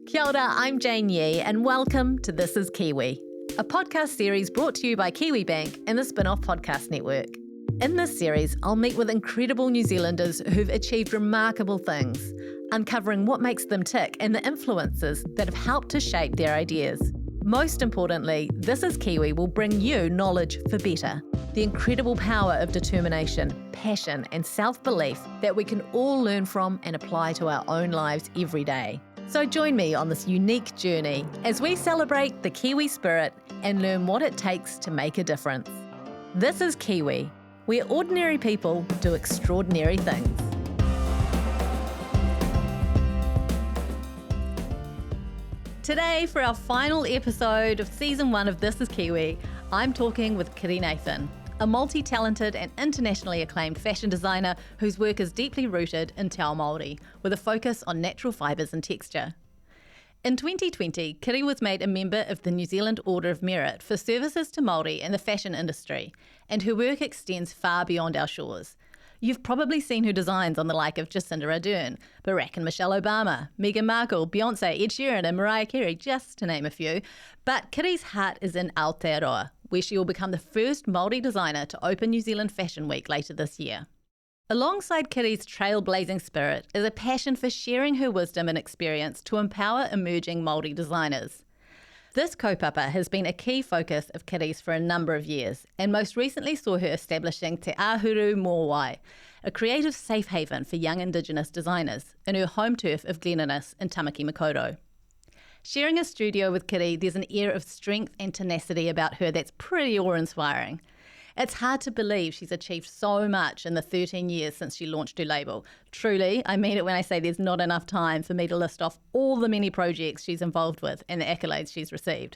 Kia ora, I'm Jane Yee, and welcome to This is Kiwi, a podcast series brought to you by Kiwi Bank and the Spinoff podcast network. In this series, I'll meet with incredible New Zealanders who've achieved remarkable things, uncovering what makes them tick and the influences that have helped to shape their ideas. Most importantly, This is Kiwi will bring you knowledge for better, the incredible power of determination, passion, and self-belief that we can all learn from and apply to our own lives every day. So join me on this unique journey as we celebrate the Kiwi spirit and learn what it takes to make a difference. This is Kiwi, where ordinary people do extraordinary things. Today, for our final episode of Season 1 of This is Kiwi, I'm talking with Kiri Nathan, a multi-talented and internationally acclaimed fashion designer whose work is deeply rooted in Te Ao Māori, with a focus on natural fibres and texture. In 2020, Kiri was made a member of the New Zealand Order of Merit for services to Māori in the fashion industry, and her work extends far beyond our shores. You've probably seen her designs on the like of Jacinda Ardern, Barack and Michelle Obama, Meghan Markle, Beyonce, Ed Sheeran and Mariah Carey, just to name a few. But Kiri's heart is in Aotearoa, where she will become the first Māori designer to open New Zealand Fashion Week later this year. Alongside Kiri's trailblazing spirit is a passion for sharing her wisdom and experience to empower emerging Māori designers. This kaupapa has been a key focus of Kiri's for a number of years, and most recently saw her establishing Te Ahuru Mōwai, a creative safe haven for young indigenous designers, in her home turf of Glenanis in Tamaki Makaurau. Sharing a studio with Kiri, there's an air of strength and tenacity about her that's pretty awe-inspiring. It's hard to believe she's achieved so much in the 13 years since she launched her label. Truly, I mean it when I say there's not enough time for me to list off all the many projects she's involved with and the accolades she's received.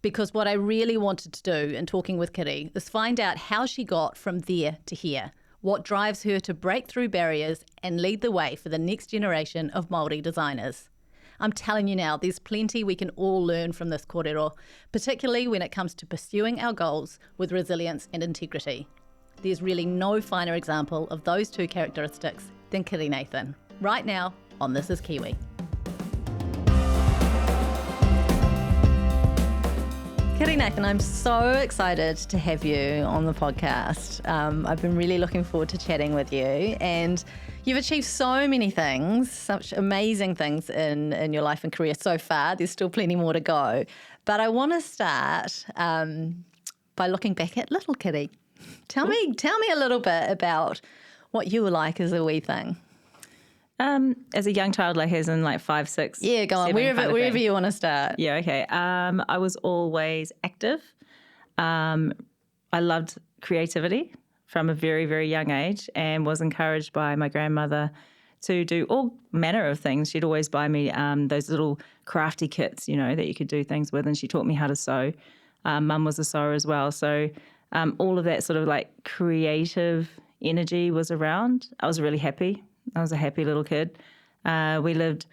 Because what I really wanted to do in talking with Kiri is find out how she got from there to here, what drives her to break through barriers and lead the way for the next generation of Māori designers. I'm telling you now, there's plenty we can all learn from this kōrero, particularly when it comes to pursuing our goals with resilience and integrity. There's really no finer example of those two characteristics than Kiri Nathan, right now on This is Kiwi. Kiri Nathan, I'm so excited to have you on the podcast. I've been really looking forward to chatting with you, and you've achieved so many things, such amazing things in your life and career so far. There's still plenty more to go. But I want to start by looking back at little Kiri. Tell me a little bit about what you were like as a wee thing. As a young child, like as in like 5, 6. Yeah, go on, wherever you want to start. Yeah, okay. I was always active. I loved creativity from a very, very young age, and was encouraged by my grandmother to do all manner of things. She'd always buy me those little crafty kits, that you could do things with, and she taught me how to sew. Mum was a sewer as well. So all of that sort of like creative energy was around. I was really happy. I was a happy little kid. We lived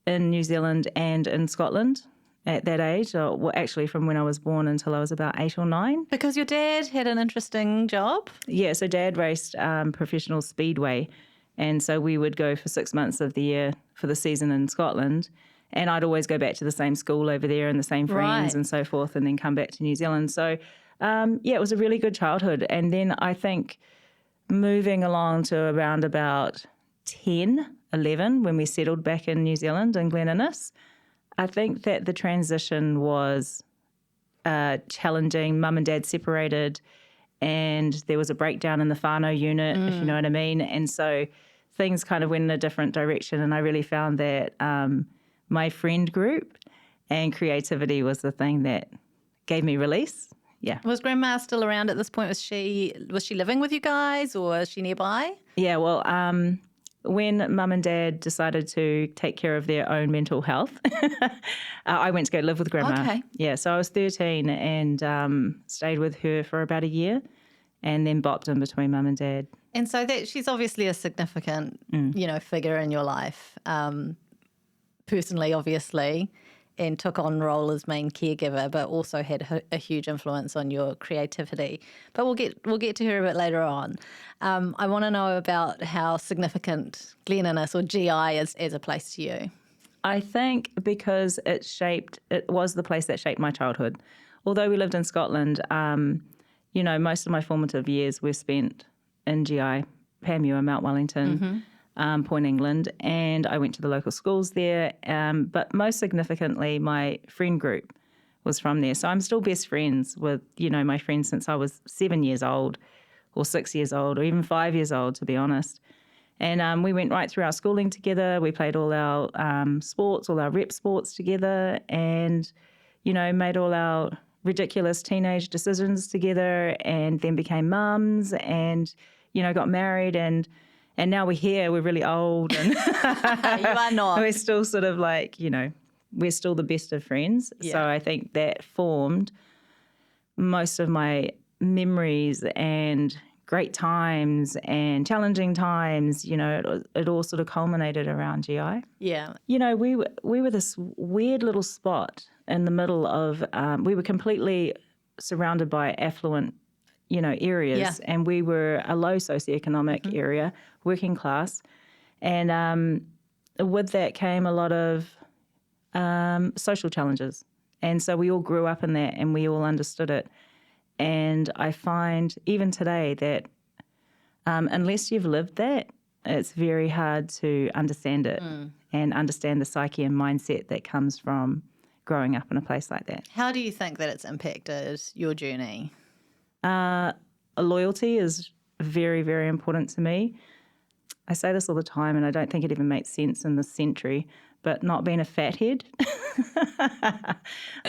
in New Zealand and in Scotland at that age, actually from when I was born until I was about 8 or 9. Because your dad had an interesting job? Yeah, so Dad raced professional speedway, and so we would go for 6 months of the year for the season in Scotland, and I'd always go back to the same school over there and the same friends and so forth, and then come back to New Zealand. So, it was a really good childhood. And then I think moving along to around about 10, 11, when we settled back in New Zealand in Glenanis, I think that the transition was challenging. Mum and Dad separated, and there was a breakdown in the whānau unit, if you know what I mean. And so things kind of went in a different direction, and I really found that my friend group and creativity was the thing that gave me release. Yeah. Was Grandma still around at this point? Was she living with you guys, or was she nearby? Yeah, well, when Mum and Dad decided to take care of their own mental health, I went to go live with Grandma. Okay. Yeah, so I was 13 and stayed with her for about a year, and then bopped in between Mum and Dad. And so she's obviously a significant, figure in your life, personally, obviously, and took on role as main caregiver, but also had a huge influence on your creativity. But we'll get to her a bit later on. I want to know about how significant Glenanis or GI is as a place to you. I think because it was the place that shaped my childhood. Although we lived in Scotland, most of my formative years were spent in GI, Panmure, Mount Wellington, Point England, and I went to the local schools there. But most significantly, my friend group was from there. So I'm still best friends with, my friends since I was 7 years old or 6 years old or even 5 years old, to be honest. And we went right through our schooling together. We played all our sports, all our rep sports together, and, made all our ridiculous teenage decisions together, and then became mums and, got married. And now we're here. We're really old. And You are not. We're still sort of like, we're still the best of friends. Yeah. So I think that formed most of my memories and great times and challenging times. It all sort of culminated around GI. Yeah. We were this weird little spot in the middle of, we were completely surrounded by affluent, areas, and we were a low socioeconomic area, working class. And with that came a lot of social challenges. And so we all grew up in that and we all understood it. And I find even today that unless you've lived that, it's very hard to understand it and understand the psyche and mindset that comes from growing up in a place like that. How do you think that it's impacted your journey? Loyalty is very, very important to me. I say this all the time, and I don't think it even makes sense in this century, but not being a fathead.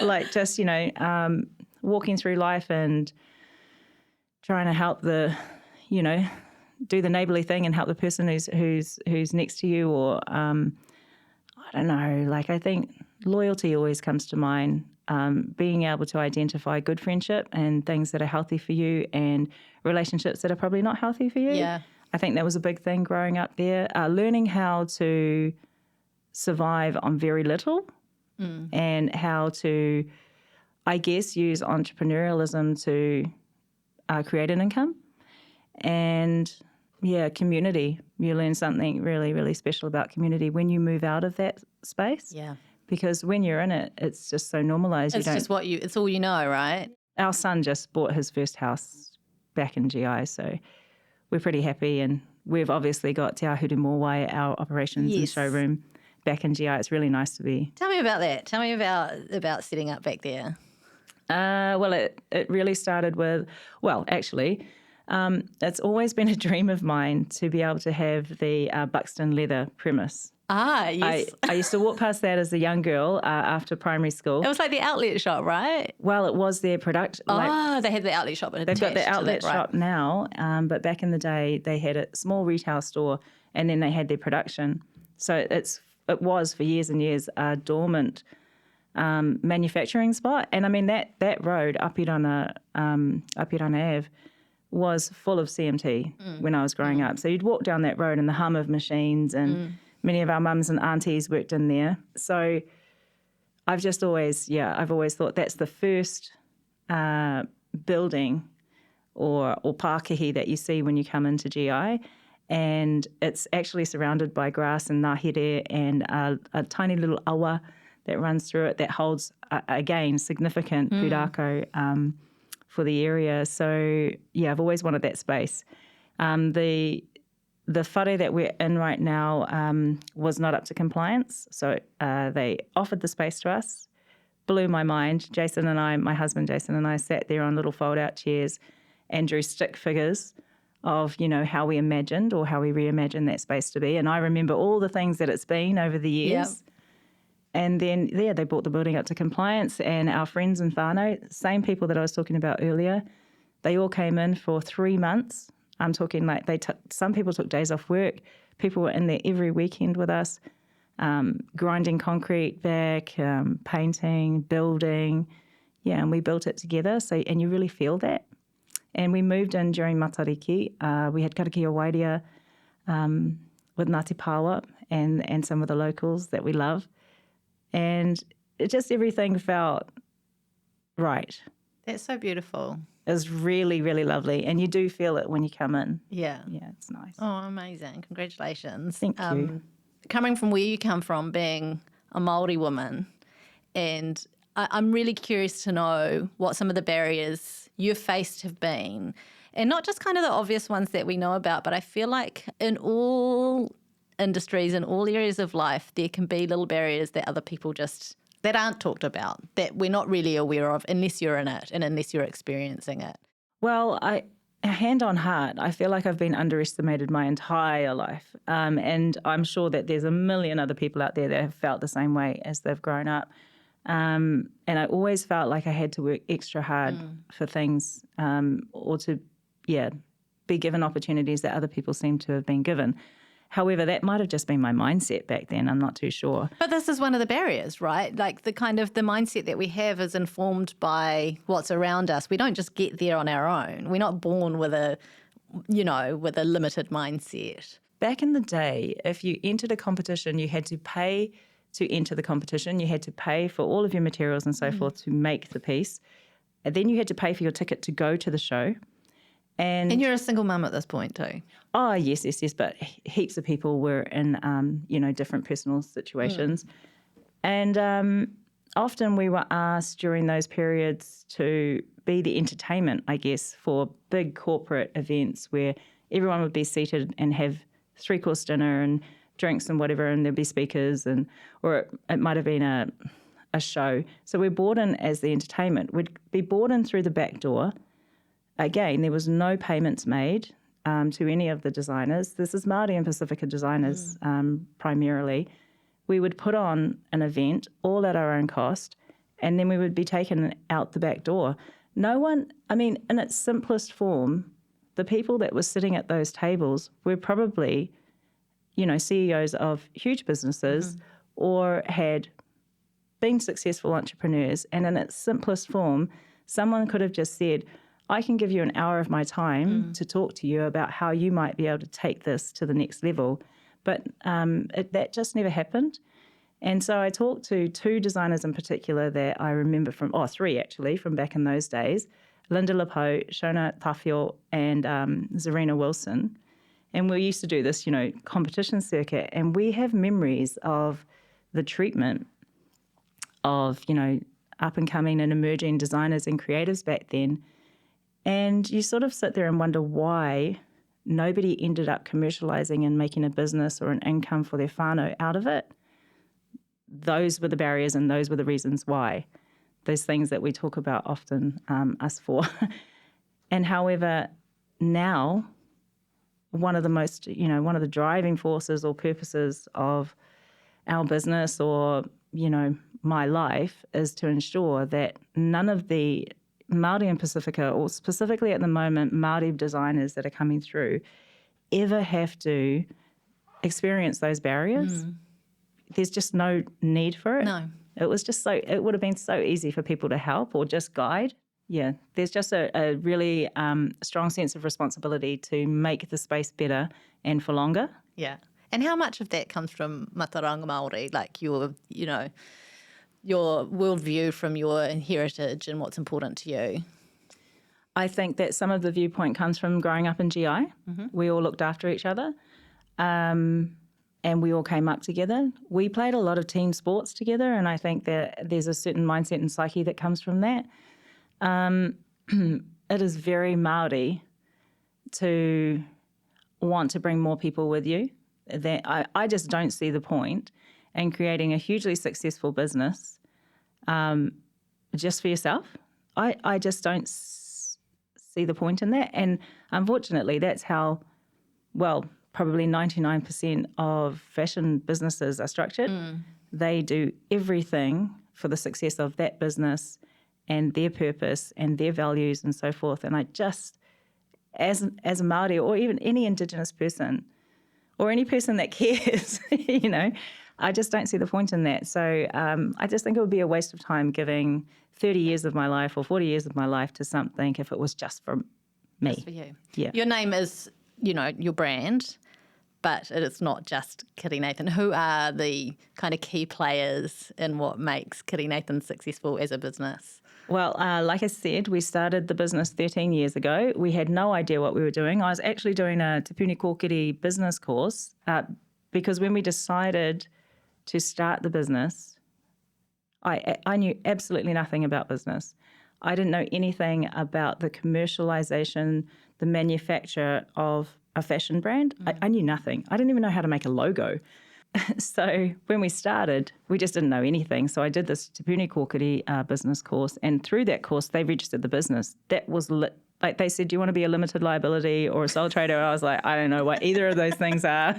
Like just, walking through life and trying to help do the neighbourly thing and help the person who's next to you, or I don't know. Like I think loyalty always comes to mind. Being able to identify good friendship and things that are healthy for you, and relationships that are probably not healthy for you. Yeah. I think that was a big thing growing up there. Learning how to survive on very little, and how to, I guess, use entrepreneurialism to create an income. And community. You learn something really, really special about community when you move out of that space. Yeah. Because when you're in it, it's just so normalised. It's just it's all you know, right? Our son just bought his first house back in GI, so we're pretty happy. And we've obviously got Te Ahuru Mōwai, our operations and showroom, back in GI. It's really nice to be. Tell me about that. Tell me about setting up back there. Well, it really started with, it's always been a dream of mine to be able to have the Buxton leather premise. Ah, yes. I used to walk past that as a young girl after primary school. It was like the outlet shop, right? Well, it was their product. They had the outlet shop. They've got the outlet shop now, but back in the day they had a small retail store, and then they had their production. So it was for years and years a dormant manufacturing spot. And I mean that road, Aotearoa Ave, was full of CMT when I was growing up. So you'd walk down that road and the hum of machines, and many of our mums and aunties worked in there. So I've just always thought that's the first building or Pākehī that you see when you come into GI. And it's actually surrounded by grass and ngahere and a tiny little awa that runs through it that holds, again, significant pūrākau for the area. So, I've always wanted that space. The whare that we're in right now was not up to compliance. So they offered the space to us, blew my mind. Jason and I, my husband Jason and I, sat there on little fold-out chairs and drew stick figures of, how we imagined or how we reimagined that space to be. And I remember all the things that it's been over the years. Yep. And then, they brought the building up to compliance, and our friends in whānau, same people that I was talking about earlier, they all came in for 3 months. I'm talking like some people took days off work. People were in there every weekend with us, grinding concrete back, painting, building. Yeah, and we built it together. So, and you really feel that. And we moved in during Matariki. We had karakia wairia with Ngāti Pāwa and some of the locals that we love. And everything felt right. That's so beautiful. It was really, really lovely. And you do feel it when you come in. Yeah. Yeah, it's nice. Oh, amazing. Congratulations. Thank you. Coming from where you come from, being a Māori woman, and I'm really curious to know what some of the barriers you've faced have been, and not just kind of the obvious ones that we know about, but I feel like in all industries, in all areas of life, there can be little barriers that other people that aren't talked about, that we're not really aware of unless you're in it and unless you're experiencing it. Well, hand on heart, I feel like I've been underestimated my entire life. And I'm sure that there's a million other people out there that have felt the same way as they've grown up. And I always felt like I had to work extra hard for things or to, be given opportunities that other people seem to have been given. However, that might have just been my mindset back then. I'm not too sure. But this is one of the barriers, right? Like the mindset that we have is informed by what's around us. We don't just get there on our own. We're not born with a limited mindset. Back in the day, if you entered a competition, you had to pay to enter the competition. You had to pay for all of your materials and so forth to make the piece. And then you had to pay for your ticket to go to the show. And you're a single mum at this point too. Oh, yes. But heaps of people were in, different personal situations. And often we were asked during those periods to be the entertainment, I guess, for big corporate events where everyone would be seated and have 3-course dinner and drinks and whatever, and there'd be speakers, or it might have been a show. So we're brought in as the entertainment. We'd be brought in through the back door. Again, there was no payments made to any of the designers. This is Māori and Pacifica designers primarily. We would put on an event all at our own cost, and then we would be taken out the back door. No one, in its simplest form, the people that were sitting at those tables were probably, CEOs of huge businesses or had been successful entrepreneurs. And in its simplest form, someone could have just said, I can give you an hour of my time to talk to you about how you might be able to take this to the next level. But that just never happened. And so I talked to 2 designers in particular that I remember 3 actually, from back in those days, Linda Lepo, Shona Tawhio, and Zarina Wilson. And we used to do this, competition circuit. And we have memories of the treatment of, up-and-coming and emerging designers and creatives back then. And you sort of sit there and wonder why nobody ended up commercialising and making a business or an income for their whānau out of it. Those were the barriers and those were the reasons why. Those things that we talk about often, us for. And however, now, one of the driving forces or purposes of our business or, my life is to ensure that none of the Māori and Pacifica, or specifically at the moment, Māori designers that are coming through, ever have to experience those barriers. There's just no need for it. No. It would have been so easy for people to help or just guide. Yeah, there's just a really strong sense of responsibility to make the space better and for longer. Yeah. And how much of that comes from Mātauranga Māori, like your worldview from your heritage and what's important to you? I think that some of the viewpoint comes from growing up in GI. We all looked after each other and we all came up together. We played a lot of team sports together, and I think that there's a certain mindset and psyche that comes from that. It is very Māori to want to bring more people with you. That I just don't see the point in creating a hugely successful business just for yourself. I just don't see the point in that. And unfortunately, that's how, probably 99% of fashion businesses are structured. They do everything for the success of that business and their purpose and their values and so forth. And I just, as a Māori or even any indigenous person or any person that cares, I just don't see the point in that. So I just think it would be a waste of time giving 30 years of my life or 40 years of my life to something if it was just for me. Just for you. Yeah. Your name is, your brand, but it is not just Kiri Nathan. Who are the kind of key players in what makes Kiri Nathan successful as a business? Well, like I said, we started the business 13 years ago. We had no idea what we were doing. I was actually doing a Te Puni Kōkiri business course because when we decided to start the business, I knew absolutely nothing about business. I didn't know anything about the commercialization, the manufacture of a fashion brand. I knew nothing. I didn't even know how to make a logo. So when we started, we just didn't know anything. So I did this Te Puni Kōkiri business course, and through that course, they registered the business. That was like they said, do you want to be a limited liability or a sole trader? I was like, I don't know what either of those things are.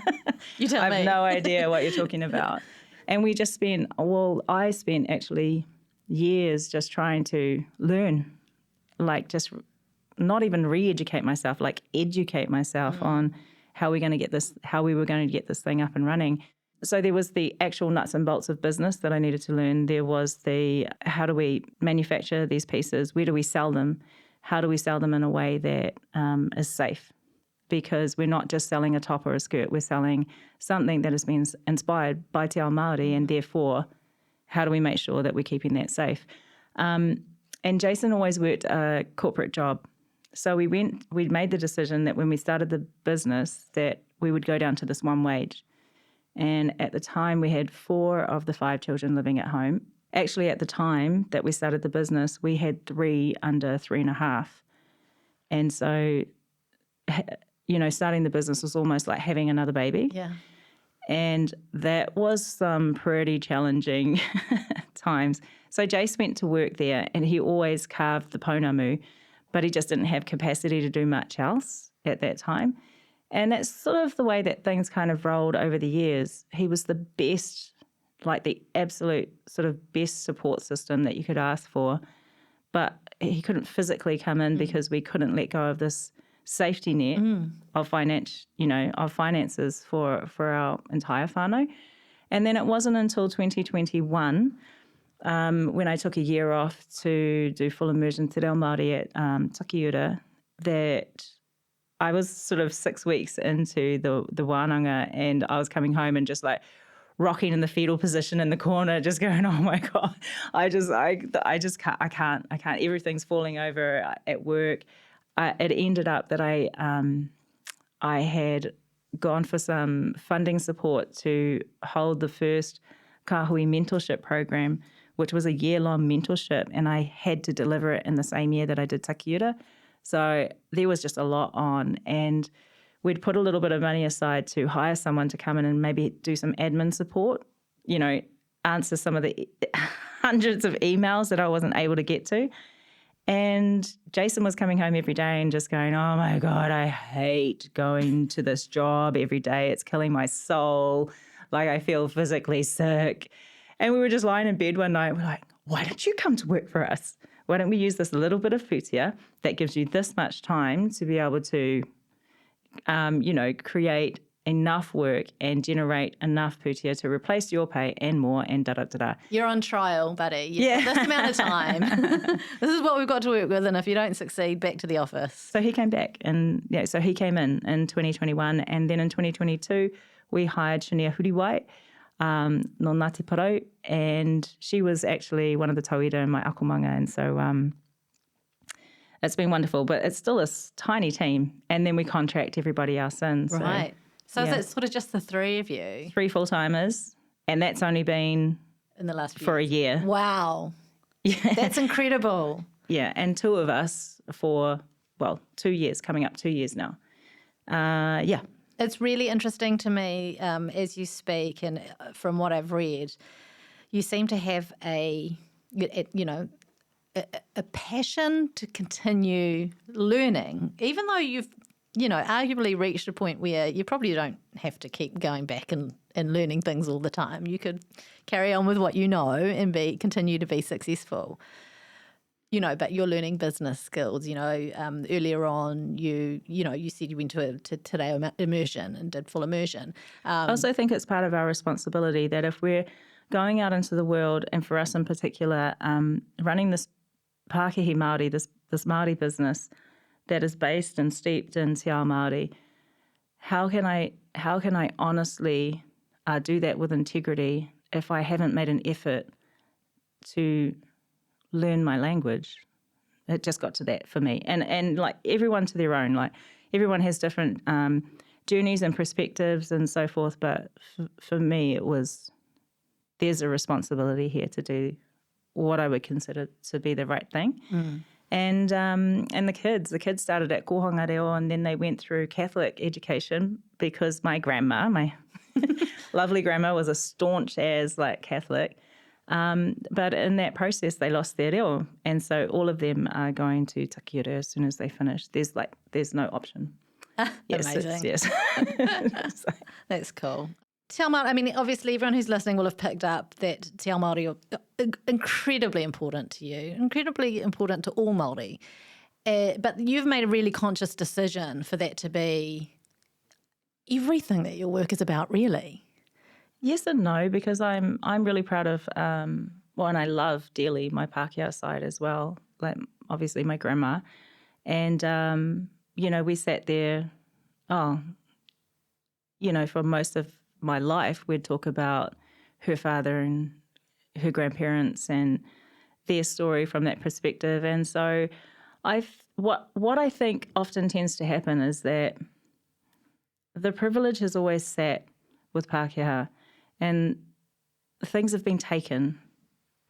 You tell me. I have no idea what you're talking about. And we just I spent actually years just trying to learn, like just not even re-educate myself, like educate myself on how we were going to get this thing up and running. So there was the actual nuts and bolts of business that I needed to learn. There was the how do we manufacture these pieces? Where do we sell them? How do we sell them in a way that is safe? Because we're not just selling a top or a skirt, we're selling something that has been inspired by Te Ao Māori, and therefore, how do we make sure that we're keeping that safe? And Jason always worked a corporate job. So we made the decision that when we started the business that we would go down to this one wage. And at the time, we had 4 of the 5 children living at home. Actually, at the time that we started the business, we had 3 under 3.5. And so, starting the business was almost like having another baby. Yeah. And that was some pretty challenging times. So Jace went to work there, and he always carved the pounamu, but he just didn't have capacity to do much else at that time. And that's sort of the way that things kind of rolled over the years. He was the best, like the absolute sort of best support system that you could ask for, but he couldn't physically come in because we couldn't let go of this safety net of finances for our entire whānau. And then it wasn't until 2021 when I took a year off to do full immersion Te Reo Māori at Takiura that I was sort of 6 weeks into the wānanga, and I was coming home and just like rocking in the fetal position in the corner, just going, oh my God, I can't. Everything's falling over at work. It ended up that I had gone for some funding support to hold the first Kāhui mentorship program, which was a year-long mentorship, and I had to deliver it in the same year that I did Takiura. So there was just a lot on, and we'd put a little bit of money aside to hire someone to come in and maybe do some admin support, answer some of the hundreds of emails that I wasn't able to get to. And Jason was coming home every day and just going, oh my God, I hate going to this job every day. It's killing my soul. Like I feel physically sick. And we were just lying in bed one night. We're like, why don't you come to work for us? Why don't we use this little bit of futia that gives you this much time to be able to, create enough work and generate enough putia to replace your pay and more and da-da-da-da. You're on trial, buddy. You've got this amount of time. This is what we've got to work with, and if you don't succeed, back to the office. So he came back, and so he came in 2021, and then in 2022 we hired Shania Huriwai, no Ngāti Parau, and she was actually one of the tauira in my akomanga, and so it's been wonderful, but it's still a tiny team, and then we contract everybody else in. Right. So is it sort of just the 3 of you? 3 full-timers, and that's only been in the last for a year. Wow. Yeah. That's incredible. Yeah, and 2 of us for, 2 years, coming up 2 years now. Yeah. It's really interesting to me as you speak, and from what I've read, you seem to have a passion to continue learning, even though you've, arguably reached a point where you probably don't have to keep going back and learning things all the time. You could carry on with what you know and continue to be successful. But you're learning business skills. Earlier on, you said you went to Te Reo immersion and did full immersion. I also think it's part of our responsibility that if we're going out into the world, and for us in particular, running this Pākehā Māori, this Māori business that is based and steeped in Te Ao Māori, how can I honestly do that with integrity if I haven't made an effort to learn my language? It just got to that for me. And like everyone to their own, like everyone has different journeys and perspectives and so forth. But for me, it was there's a responsibility here to do what I would consider to be the right thing. And the kids started at kohanga reo, and then they went through Catholic education because my grandma, my lovely grandma, was a staunch as like Catholic. But in that process, they lost their reo. And so all of them are going to takiore as soon as they finish. There's no option. Amazing. Yes. So. That's cool. Te Ao Māori, I mean, obviously everyone who's listening will have picked up that Te Ao Māori are incredibly important to you, incredibly important to all Māori. But you've made a really conscious decision for that to be everything that your work is about, really. Yes and no, because I'm really proud of, and I love dearly my Pākehā side as well, like obviously my grandma. And, we sat there, for most of my life, we'd talk about her father and her grandparents and their story from that perspective. And so what I think often tends to happen is that the privilege has always sat with Pākehā, and things have been taken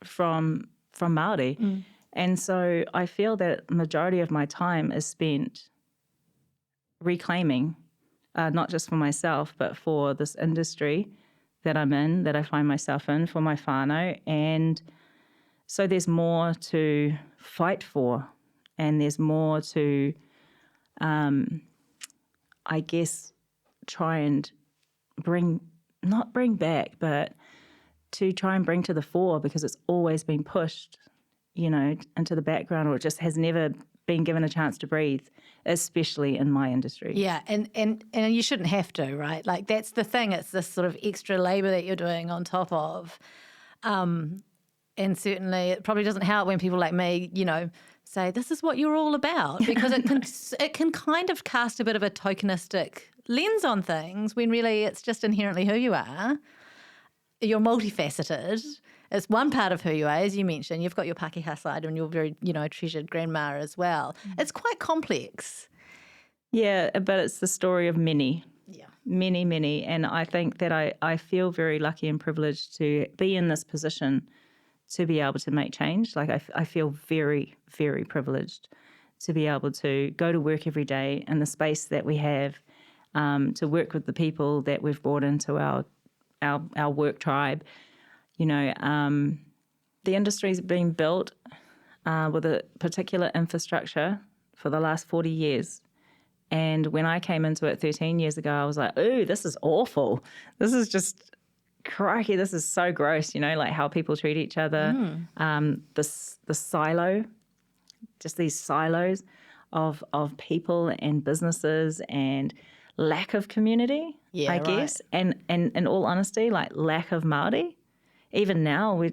from Māori. And so I feel that the majority of my time is spent reclaiming, not just for myself, but for this industry that I'm in, that I find myself in, for my whānau. And so there's more to fight for, and there's more to, I guess, try and not bring back, but to try and bring to the fore, because it's always been pushed, into the background, or it just has never been given a chance to breathe, especially in my industry. Yeah, and you shouldn't have to, right? Like, that's the thing. It's this sort of extra labour that you're doing on top of. And certainly it probably doesn't help when people like me, say, this is what you're all about, because it can kind of cast a bit of a tokenistic lens on things when really it's just inherently who you are. You're multifaceted. It's one part of who you are, as you mentioned. You've got your Pākehā side and your very, treasured grandma as well. It's quite complex. Yeah, but it's the story of many. Yeah. Many, many. And I think that I feel very lucky and privileged to be in this position to be able to make change. Like, I feel very, very privileged to be able to go to work every day in the space that we have, to work with the people that we've brought into our work tribe. The industry's been built with a particular infrastructure for the last 40 years. And when I came into it 13 years ago, I was like, ooh, this is awful. This is just, crikey, this is so gross, like how people treat each other. The silo, just these silos of people and businesses, and lack of community, I guess. And in all honesty, like lack of Māori. Even now, we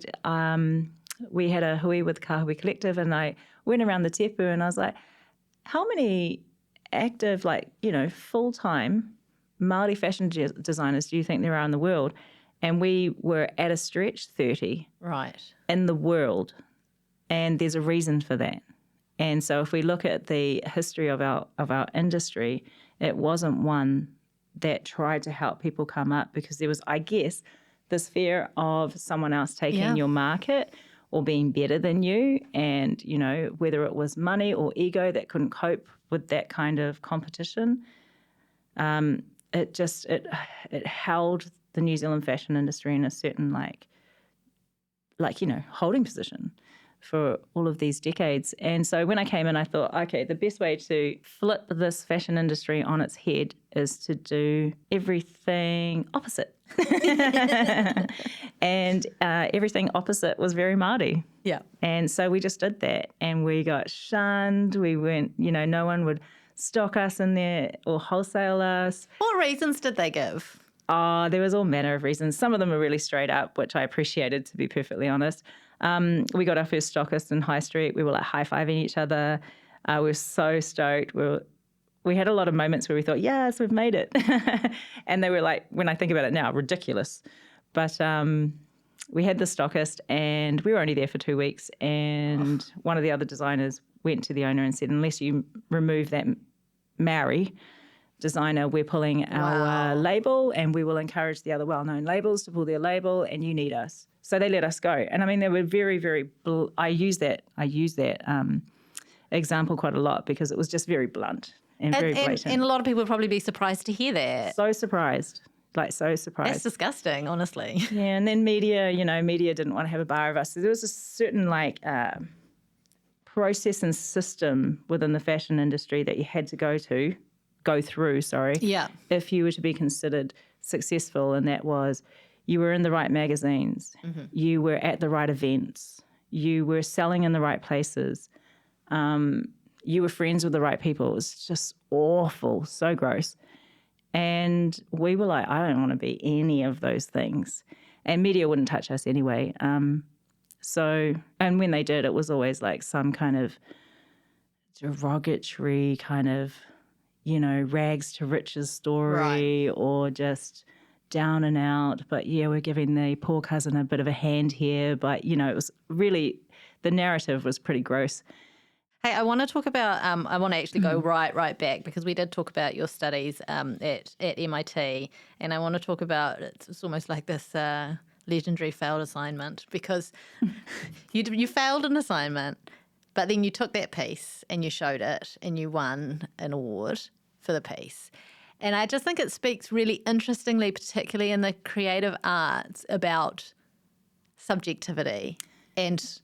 had a hui with Kahui Collective, and I went around the tepu and I was like, how many active, full-time Māori fashion designers do you think there are in the world? And we were at a stretch 30 in the world, and there's a reason for that. And so if we look at the history of our industry, it wasn't one that tried to help people come up, because there was, I guess, this fear of someone else taking your market or being better than you, and, whether it was money or ego that couldn't cope with that kind of competition, it held the New Zealand fashion industry in a certain holding position for all of these decades. And so when I came in, I thought, okay, the best way to flip this fashion industry on its head is to do everything opposite. And everything opposite was very Māori. Yeah. And so we just did that, and we got shunned. We weren't, no one would stock us in there or wholesale us. What reasons did they give? Oh, there was all manner of reasons. Some of them were really straight up, which I appreciated, to be perfectly honest. We got our first stockist in High Street. We were high-fiving each other. We were so stoked. We had a lot of moments where we thought, yes, we've made it. And they were when I think about it now, ridiculous. But we had the stockist, and we were only there for 2 weeks. And one of the other designers went to the owner and said, unless you remove that Maori, designer, we're pulling our label, and we will encourage the other well-known labels to pull their label, and you need us. So they let us go. And I mean, they were very, very, I use that example quite a lot because it was just very blunt and very blatant. And a lot of people would probably be surprised to hear that. So surprised. So surprised. That's disgusting, honestly. Yeah, and then media didn't want to have a bar of us. So there was a certain process and system within the fashion industry that you had to go through, if you were to be considered successful, and that was you were in the right magazines, you were at the right events, you were selling in the right places, you were friends with the right people. It was just awful, so gross. And we were like, I don't want to be any of those things. And media wouldn't touch us anyway. And when they did, it was always like some kind of derogatory kind of, rags to riches story, or just down and out. But yeah, we're giving the poor cousin a bit of a hand here. But, it was really, the narrative was pretty gross. Hey, I want to talk about, I want to actually go right back, because we did talk about your studies at MIT, and I want to talk about, it's almost like this legendary failed assignment, because you failed an assignment, but then you took that piece and you showed it and you won an award for the piece. And I just think it speaks really interestingly, particularly in the creative arts, about subjectivity and,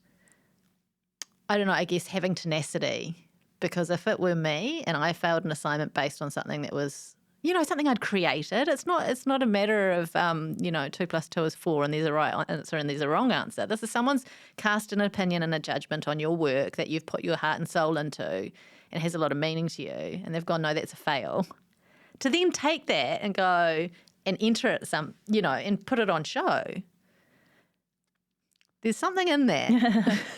I don't know, I guess having tenacity, because if it were me and I failed an assignment based on something that was, something I'd created, it's not a matter of, 2 + 2 is 4 and there's a right answer and there's a wrong answer. This is someone's cast an opinion and a judgment on your work that you've put your heart and soul into, and it has a lot of meaning to you, and they've gone, no, that's a fail. To then take that and go and enter it and put it on show. There's something in there.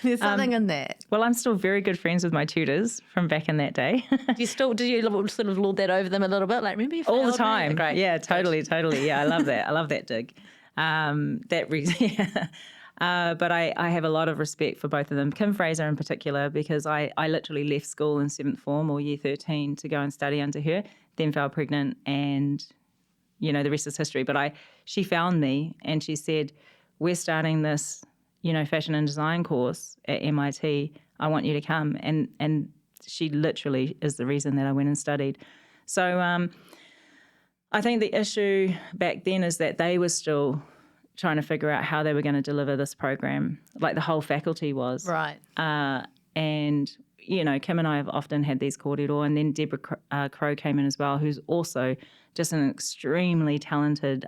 There's something in that. Well, I'm still very good friends with my tutors from back in that day. Do you sort of lord that over them a little bit? Like, remember you failed? All the time. Great. Yeah, totally. Yeah, I love that. I love that dig. But I have a lot of respect for both of them. Kim Fraser in particular, because I literally left school in 7th form or year 13 to go and study under her, then fell pregnant, and, the rest is history. But she found me and she said, we're starting this fashion and design course at MIT, I want you to come. And she literally is the reason that I went and studied. So I think the issue back then is that they were still trying to figure out how they were going to deliver this program, like the whole faculty was. Right. And, Kim and I have often had these kōrero, and then Deborah Crow came in as well, who's also just an extremely talented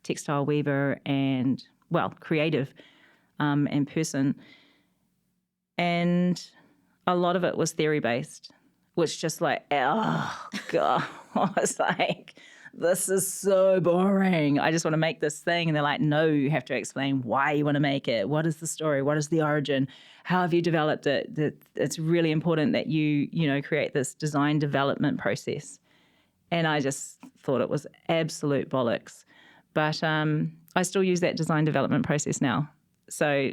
textile weaver and, creative and person. And a lot of it was theory-based, which just oh, God, I was like, this is so boring. I just want to make this thing. And they're like, no, you have to explain why you want to make it. What is the story? What is the origin? How have you developed it? It's really important that you create this design development process. And I just thought it was absolute bollocks. But I still use that design development process now. So,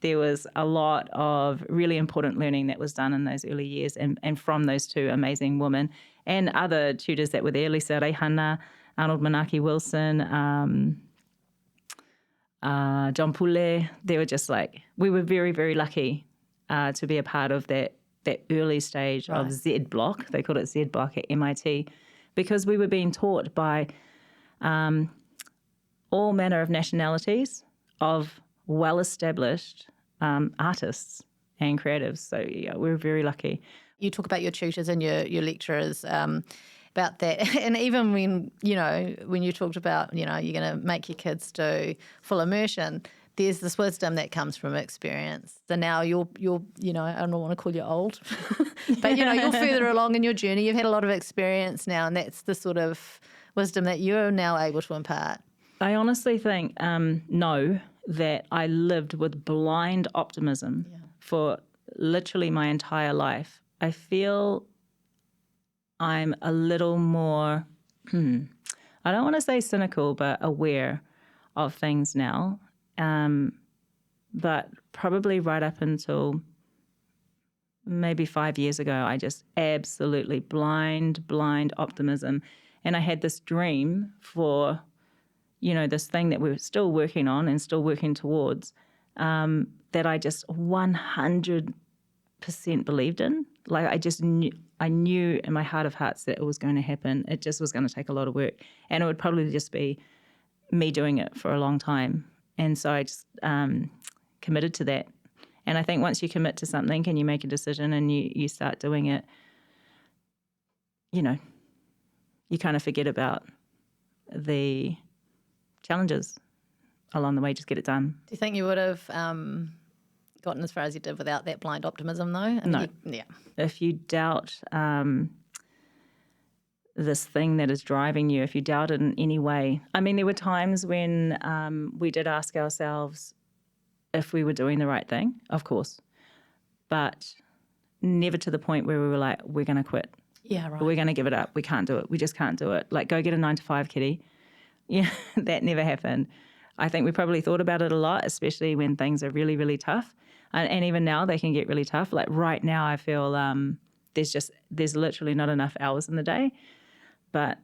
there was a lot of really important learning that was done in those early years, and from those two amazing women and other tutors that were there, Lisa Reihana, Arnold Manaki-Wilson, John Pule. They were just we were very, very lucky to be a part of that early stage of Z Block. They called it Z Block at MIT, because we were being taught by all manner of nationalities of well-established artists and creatives. So, yeah, we were very lucky. You talk about your tutors and your lecturers about that. And even when you talked about, you're going to make your kids do full immersion, there's this wisdom that comes from experience. So now you're I don't want to call you old, but, you're further along in your journey. You've had a lot of experience now, and that's the sort of wisdom that you're now able to impart. I honestly think, that I lived with blind optimism for literally my entire life. I feel I'm a little more, I don't want to say cynical, but aware of things now. But probably right up until maybe 5 years ago, I just absolutely blind optimism. And I had this dream for, this thing that we were still working on and still working towards, that I just 100% believed in. Like I knew in my heart of hearts that it was going to happen. It just was going to take a lot of work. And it would probably just be me doing it for a long time. And so I just committed to that. And I think once you commit to something and you make a decision and you start doing it, you kind of forget about the challenges along the way. Just get it done. Do you think you would have gotten as far as you did without that blind optimism, though? No. Yeah. If you doubt this thing that is driving you, if you doubt it in any way. I mean, there were times when we did ask ourselves if we were doing the right thing, of course, but never to the point where we were like, we're going to quit. Yeah, right. We're going to give it up. We can't do it. We just can't do it. Like, go get a 9-to-5, Kitty. Yeah, that never happened. I think we probably thought about it a lot, especially when things are really, really tough. And even now they can get really tough. Like right now I feel there's literally not enough hours in the day. But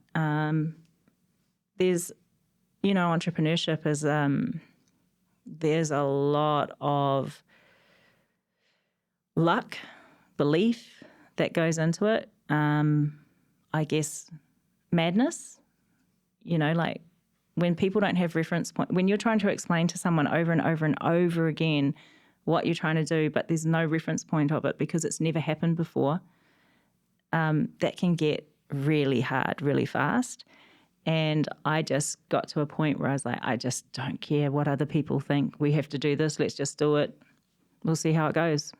there's, entrepreneurship is, there's a lot of luck, belief that goes into it. I guess madness, like when people don't have reference point, when you're trying to explain to someone over and over and over again what you're trying to do, but there's no reference point of it because it's never happened before, that can get really hard, really fast. And I just got to a point where I was like, I just don't care what other people think. We have to do this. Let's just do it. We'll see how it goes.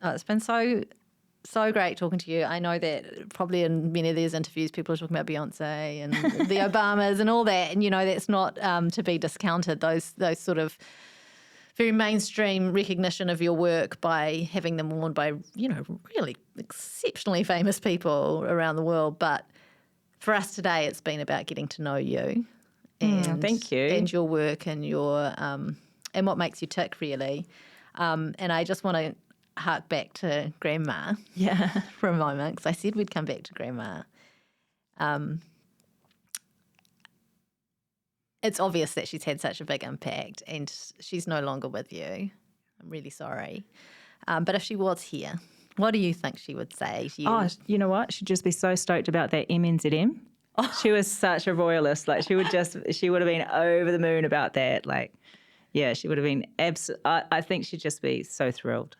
Oh, it's been so great talking to you. I know that probably in many of these interviews, people are talking about Beyonce and the Obamas and all that. And, that's not to be discounted, those sort of very mainstream recognition of your work by having them worn by, really exceptionally famous people around the world. But for us today, it's been about getting to know you. And, thank you. And your work and your and what makes you tick, really. And I just want to hark back to Grandma for a moment, because I said we'd come back to Grandma. It's obvious that she's had such a big impact and she's no longer with you. I'm really sorry. But if she was here, what do you think she would say to you? Oh, you know what? She'd just be so stoked about that MNZM. Oh. She was such a royalist. Like she would have been over the moon about that. Like, yeah, she would have been I think she'd just be so thrilled.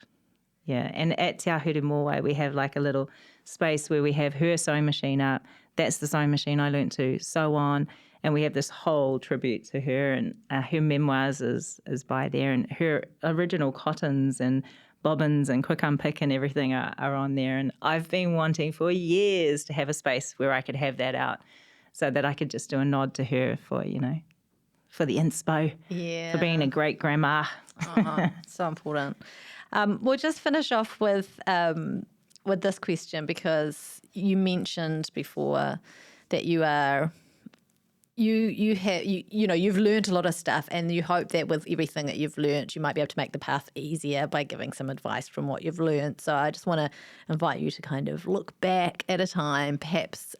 Yeah, and at Te Aotearoa, we have like a little space where we have her sewing machine up. That's the sewing machine I learnt to sew on. And we have this whole tribute to her, and her memoirs is by there, and her original cottons and bobbins and quick unpick and everything are on there. And I've been wanting for years to have a space where I could have that out so that I could just do a nod to her for, for the inspo, for being a great grandma. So important. We'll just finish off with this question, because you mentioned before that you've learned a lot of stuff, and you hope that with everything that you've learned, you might be able to make the path easier by giving some advice from what you've learned. So I just want to invite you to kind of look back at a time, perhaps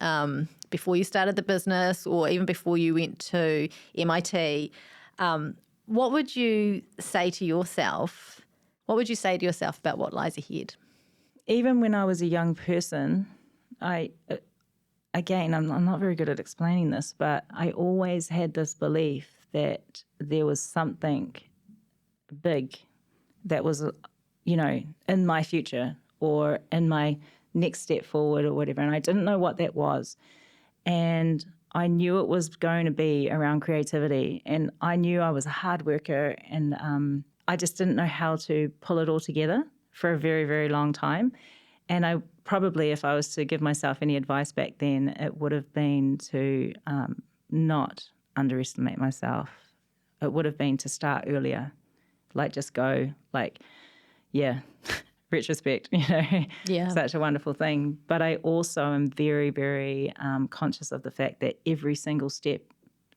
before you started the business or even before you went to MIT. What would you say to yourself? What would you say to yourself about what lies ahead? Even when I was a young person, Again, I'm not very good at explaining this, but I always had this belief that there was something big that was, in my future or in my next step forward or whatever. And I didn't know what that was. And I knew it was going to be around creativity. And I knew I was a hard worker, and I just didn't know how to pull it all together for a very, very long time. And I probably, if I was to give myself any advice back then, it would have been to not underestimate myself. It would have been to start earlier, like just go, retrospect, such a wonderful thing. But I also am very, very conscious of the fact that every single step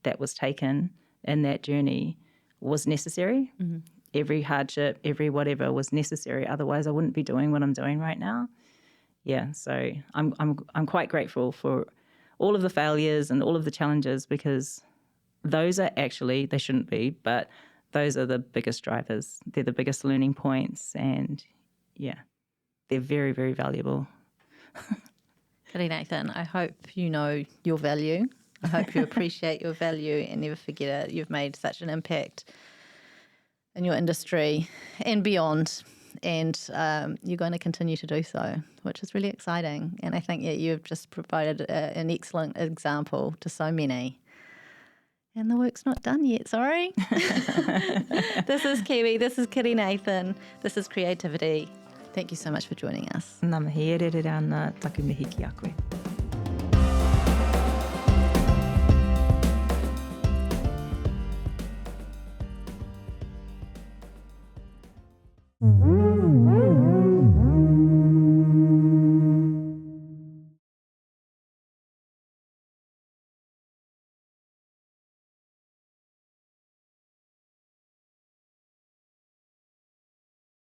that was taken in that journey was necessary. Mm-hmm. every hardship, every whatever was necessary. Otherwise, I wouldn't be doing what I'm doing right now. Yeah, so I'm quite grateful for all of the failures and all of the challenges, because those are actually, they shouldn't be, but those are the biggest drivers. They're the biggest learning points, and yeah, they're very, very valuable. Kiri Nathan, I hope you know your value. I hope you appreciate your value and never forget it. You've made such an impact in your industry and beyond, and you're going to continue to do so, which is really exciting. And I think you've just provided an excellent example to so many. And the work's not done yet, sorry. This is Kiwi, this is Kiri Nathan, this is Creativity. Thank you so much for joining us. Ngā mihi e rere ana taku mihi ki a koe.